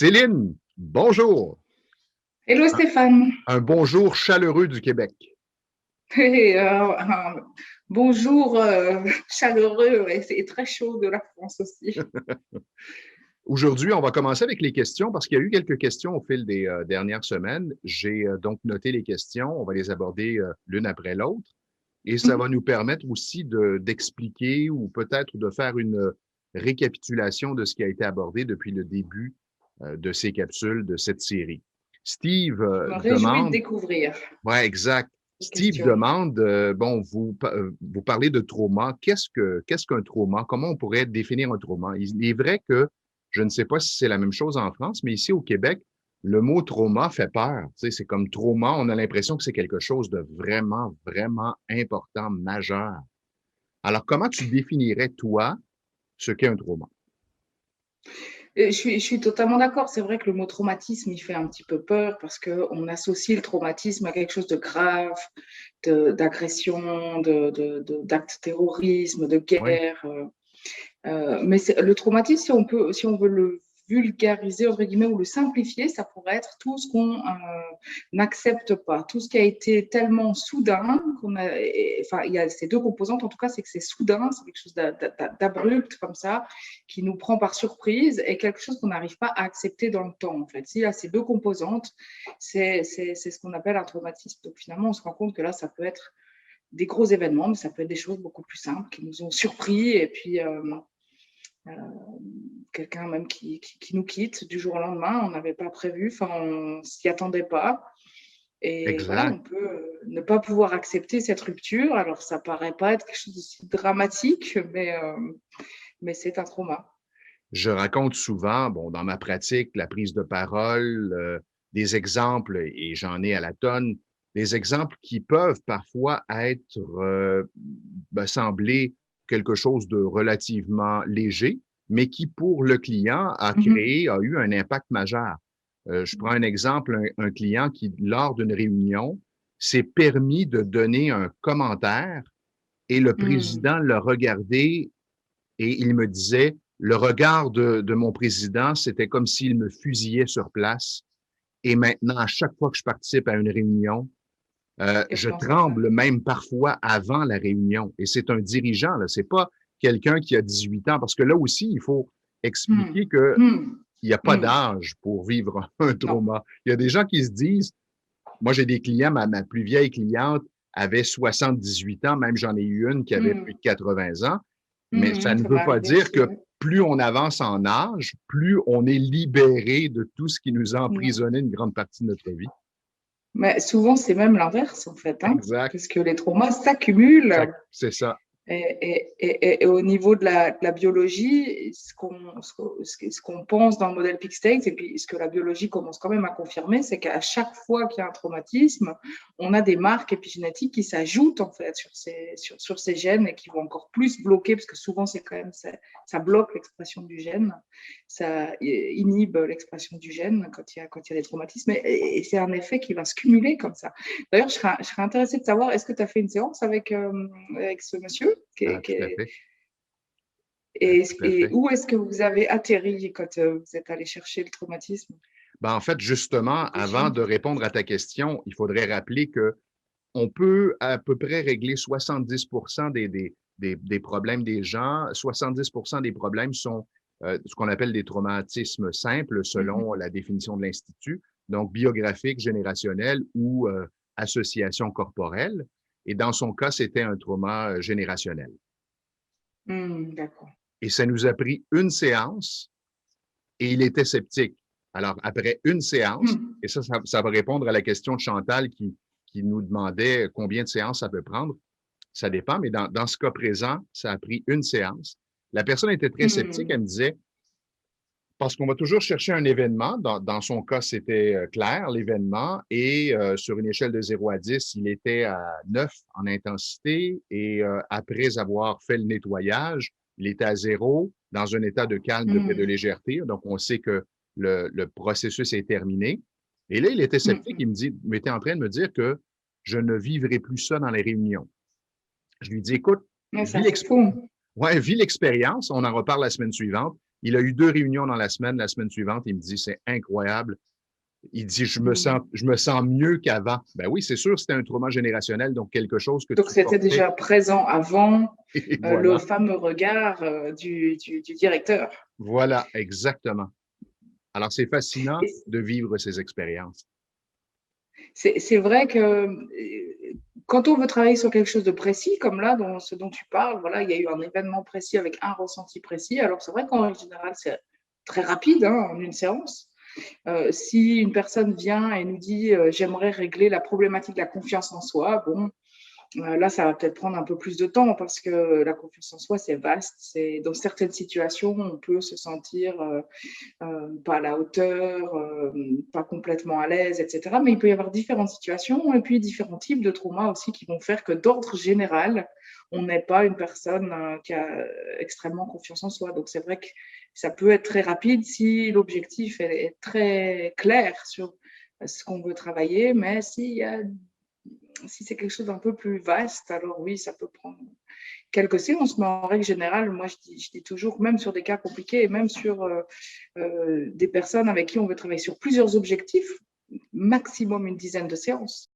Céline, bonjour. Hello Un, Stéphane. un bonjour chaleureux du Québec. Un bonjour chaleureux et très chaud de la France aussi. Aujourd'hui, on va commencer avec les questions parce qu'il y a eu quelques questions au fil des dernières semaines. J'ai donc noté les questions. On va les aborder l'une après l'autre et ça va Mhm. nous permettre aussi d'expliquer ou peut-être de faire une récapitulation de ce qui a été abordé depuis le début de ces capsules, de cette série. Steve Je me réjouis de demande. découvrir Ouais, exact. les Steve questions. demande, bon, vous parlez de trauma. Qu'est-ce qu'un trauma? Comment on pourrait définir un trauma? Il est vrai que je ne sais pas si c'est la même chose en France, mais ici au Québec, le mot trauma fait peur. Tu sais, c'est comme trauma, on a l'impression que c'est quelque chose de vraiment, vraiment important, majeur. Alors, comment tu définirais, toi, ce qu'est un trauma? Je suis totalement d'accord. C'est vrai que le mot traumatisme, il fait un petit peu peur parce qu'on associe le traumatisme à quelque chose de grave, d'agression, d'actes de terrorisme, de Oui, guerre. Mais le traumatisme, si on veut le vulgariser, entre guillemets, ou le simplifier, ça pourrait être tout ce qu'on n'accepte pas, tout ce qui a été tellement soudain qu'on a, enfin, il y a ces deux composantes, en tout cas, c'est que c'est soudain, c'est quelque chose d'abrupt comme ça, qui nous prend par surprise et quelque chose qu'on n'arrive pas à accepter dans le temps, en fait. S'il y a ces deux composantes, c'est ce qu'on appelle un traumatisme. Donc finalement, on se rend compte que là, ça peut être des gros événements, mais ça peut être des choses beaucoup plus simples qui nous ont surpris et puis euh, quelqu'un même qui nous quitte du jour au lendemain, on n'avait pas prévu, enfin on s'y attendait pas. Et voilà, exact. on peut ne pas pouvoir accepter cette rupture. Alors ça paraît pas être quelque chose de si dramatique, mais c'est un trauma. Je raconte souvent, bon, dans ma pratique, la prise de parole, des exemples, et j'en ai à la tonne, des exemples qui peuvent parfois être, sembler quelque chose de relativement léger, mais qui, pour le client, Mhm. a eu un impact majeur. Je prends un exemple, un client qui, lors d'une réunion, s'est permis de donner un commentaire et le Mhm. président l'a regardé et il me disait, le regard de mon président, c'était comme s'il me fusillait sur place. Et maintenant, à chaque fois que je participe à une réunion, Et je je pense à ça. tremble même parfois avant la réunion. Et c'est un dirigeant, là, c'est pas quelqu'un qui a 18 ans, parce que là aussi, il faut expliquer Mhm. que Mhm. il n'y a pas Mhm. d'âge pour vivre un Non. trauma. Il y a des gens qui se disent, moi j'ai des clients, ma plus vieille cliente avait 78 ans, même j'en ai eu une qui avait plus de Mhm. 80 ans, mais ça Mhm. ne Ça m'est veut pas arrivé dire aussi, que oui. plus on avance en âge, plus on est libéré de tout ce qui nous a Non. emprisonné une grande partie de notre vie. Mais souvent, c'est même l'inverse, en fait, hein, Exact. parce que les traumas s'accumulent. C'est ça. Et au niveau de la biologie, ce qu'on pense dans le modèle Peak State, et puis ce que la biologie commence quand même à confirmer, c'est qu'à chaque fois qu'il y a un traumatisme, on a des marques épigénétiques qui s'ajoutent en fait sur ces gènes et qui vont encore plus bloquer, parce que souvent c'est quand même ça bloque l'expression du gène, ça inhibe l'expression du gène quand il y a des traumatismes, et c'est un effet qui va se cumuler comme ça. D'ailleurs, je serais intéressée de savoir, est-ce que tu as fait une séance avec ce monsieur Ah, tout à fait. Ah, tout à et fait. où est-ce que vous avez atterri quand vous êtes allé chercher le traumatisme Ben, en fait, justement, avant dessus? de répondre à ta question, il faudrait rappeler que on peut à peu près régler 70 des problèmes des gens. 70 des problèmes sont ce qu'on appelle des traumatismes simples selon Mhm. la définition de l'Institut, donc biographique, générationnel ou association corporelle. Et dans son cas, c'était un trauma générationnel. D'accord. Et ça nous a pris une séance et il était sceptique. Alors, après une séance, Mhm. et ça va répondre à la question de Chantal qui nous demandait combien de séances ça peut prendre. Ça dépend, mais dans ce cas présent, ça a pris une séance. La personne était très sceptique. Elle me Mhm. disait, parce qu'on va toujours chercher un événement. Dans son cas, c'était clair, l'événement. Et sur une échelle de 0 à 10, il était à 9 en intensité. Et après avoir fait le nettoyage, il était à 0 dans un état de calme, de Mhm. légèreté. Donc, on sait que le processus est terminé. Et là, il était sceptique. Mhm. Il était en train de me dire que je ne vivrai plus ça dans les réunions. Je lui dis, écoute, Mais vis ça, c'est fou. ouais, vis l'expérience, on en reparle la semaine suivante, Il a eu 2 réunions dans la semaine suivante, il me dit, c'est incroyable. Il dit, je me sens mieux qu'avant. Ben oui, c'est sûr, c'était un trauma générationnel, donc quelque chose que Donc, tu c'était portais. déjà présent avant Et le voilà, fameux regard du directeur. voilà, exactement. Alors, c'est fascinant Et de vivre ces expériences. c'est vrai que quand on veut travailler sur quelque chose de précis, comme là, dans ce dont tu parles, voilà, il y a eu un événement précis avec un ressenti précis. Alors, c'est vrai qu'en général, c'est très rapide hein, en une séance. Si une personne vient et nous dit j'aimerais régler la problématique de la confiance en soi, bon, là, ça va peut-être prendre un peu plus de temps parce que la confiance en soi, c'est vaste. C'est, dans certaines situations, on peut se sentir pas à la hauteur, pas complètement à l'aise, etc. Mais il peut y avoir différentes situations et puis différents types de traumas aussi qui vont faire que d'ordre général, on n'est pas une personne qui a extrêmement confiance en soi. Donc, c'est vrai que ça peut être très rapide si l'objectif est très clair sur ce qu'on veut travailler, mais si c'est quelque chose d'un peu plus vaste, alors oui, ça peut prendre quelques séances, mais en règle générale, moi, je dis toujours, même sur des cas compliqués et même sur des personnes avec qui on veut travailler sur plusieurs objectifs, maximum une dizaine de séances.